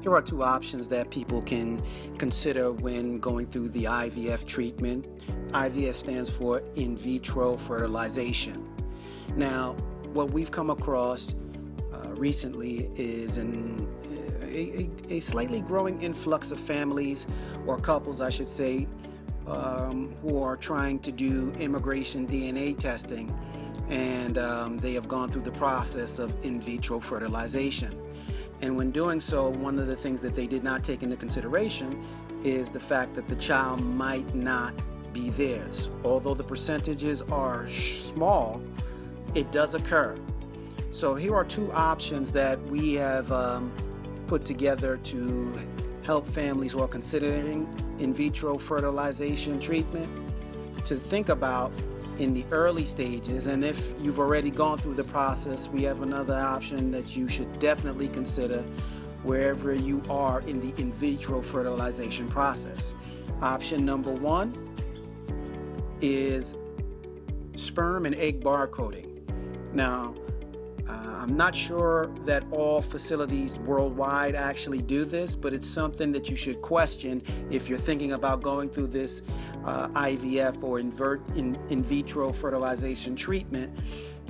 there are two options that people can consider when going through the IVF treatment. IVF stands for in vitro fertilization. Now, what we've come across recently is a slightly growing influx of families, or couples, I should say, who are trying to do immigration DNA testing, and they have gone through the process of in vitro fertilization. And when doing so, one of the things that they did not take into consideration is the fact that the child might not be theirs. Although the percentages are small, it does occur. So here are two options that we have put together to help families who are considering in vitro fertilization treatment to think about in the early stages. And if you've already gone through the process, we have another option that you should definitely consider wherever you are in the in vitro fertilization process. Option number one is sperm and egg barcoding. Now, I'm not sure that all facilities worldwide actually do this, but it's something that you should question if you're thinking about going through this IVF or in vitro fertilization treatment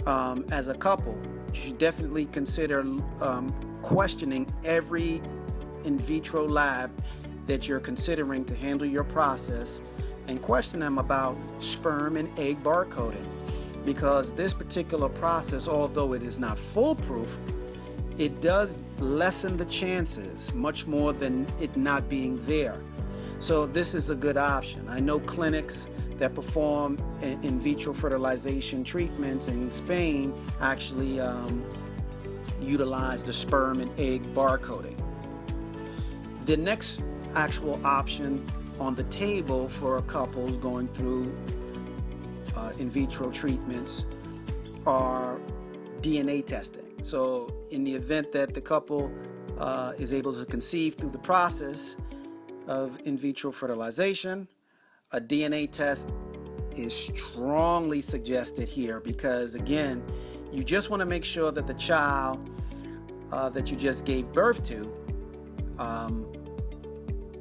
as a couple. You should definitely consider questioning every in vitro lab that you're considering to handle your process, and question them about sperm and egg barcoding. Because this particular process, although it is not foolproof, it does lessen the chances much more than it not being there. So this is a good option. I know clinics that perform in vitro fertilization treatments in Spain actually utilize the sperm and egg barcoding. The next actual option on the table for couples going through in vitro treatments are DNA testing. So in the event that the couple is able to conceive through the process of in vitro fertilization, a DNA test is strongly suggested here, because again, you just want to make sure that the child that you just gave birth to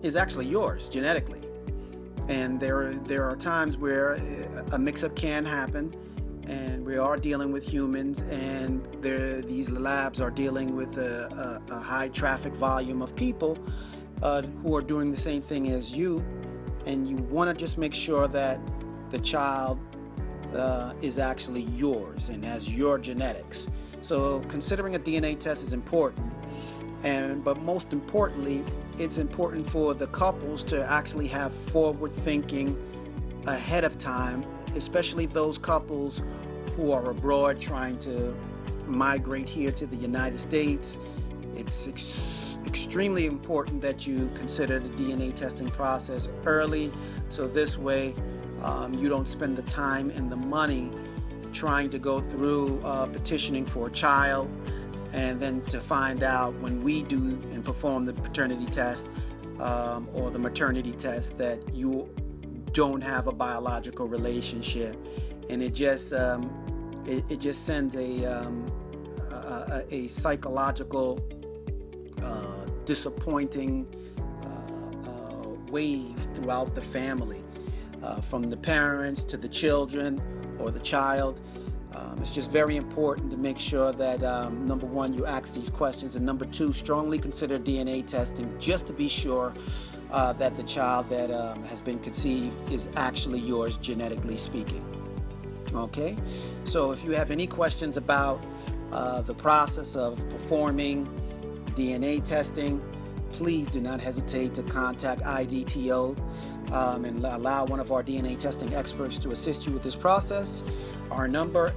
is actually yours genetically. And there are times where a mix-up can happen, and we are dealing with humans, and these labs are dealing with a high traffic volume of people who are doing the same thing as you, and you want to just make sure that the child is actually yours and has your genetics. So considering a DNA test is important, but most importantly, it's important for the couples to actually have forward thinking ahead of time, especially those couples who are abroad trying to migrate here to the United States. It's extremely important that you consider the DNA testing process early, so this way you don't spend the time and the money trying to go through petitioning for a child, and then to find out when we do and perform the paternity test or the maternity test that you don't have a biological relationship, and it just sends a psychological disappointing wave throughout the family, from the parents to the children or the child. It's just very important to make sure that number one, you ask these questions, and number two, strongly consider DNA testing just to be sure that the child that has been conceived is actually yours, genetically speaking. Okay, so if you have any questions about the process of performing DNA testing, please do not hesitate to contact IDTO and allow one of our DNA testing experts to assist you with this process. Our number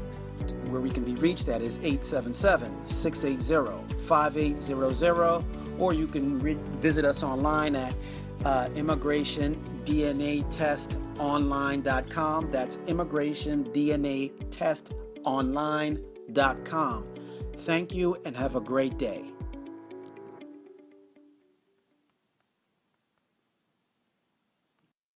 where we can be reached at is 877-680-5800, or you can visit us online at immigrationdnatestonline.com. That's immigrationdnatestonline.com. Thank you and have a great day.